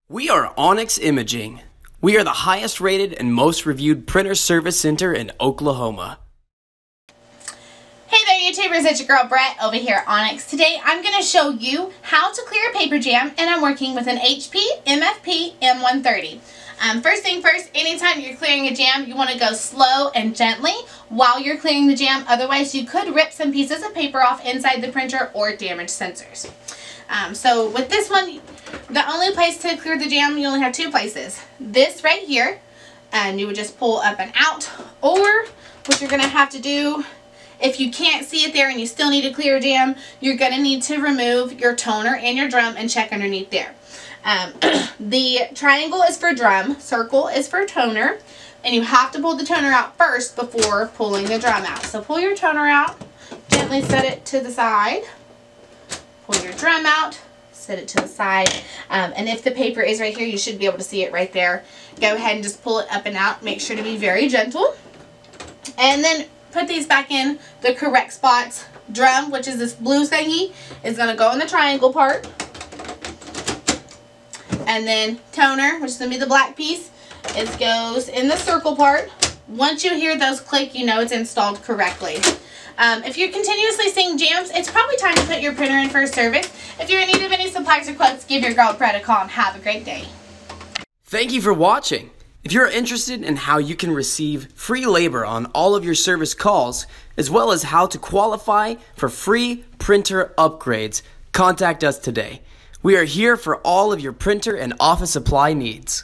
We are Onyx Imaging. We are the highest rated and most reviewed printer service center in Oklahoma. Hey there YouTubers, it's your girl Brett over here at Onyx. Today I'm going to show you how to clear a paper jam, and I'm working with an HP MFP M-130. First thing first, anytime you're clearing a jam, you want to go slow and gently while you're clearing the jam. Otherwise you could rip some pieces of paper off inside the printer or damage sensors. So with this one, the only place to clear the jam, you only have two places. This right here, and you would just pull up and out, or what you're going to have to do, if you can't see it there and you still need to clear a jam, you're going to need to remove your toner and your drum and check underneath there. The triangle is for drum, circle is for toner, and you have to pull the toner out first before pulling the drum out. So pull your toner out, gently set it to the side. Pull your drum out, set it to the side, and if the paper is right here, you should be able to see it right there. Go ahead and just pull it up and out. Make sure to be very gentle. And then put these back in the correct spots. Drum, which is this blue thingy, is going to go in the triangle part. And then toner, which is going to be the black piece, it goes in the circle part. Once you hear those click, you know it's installed correctly. If you're continuously seeing jams, it's probably time to put your printer in for a service. If you're in need of any supplies or quotes, give your girl Brett a call and have a great day. Thank you for watching. If you're interested in how you can receive free labor on all of your service calls, as well as how to qualify for free printer upgrades, contact us today. We are here for all of your printer and office supply needs.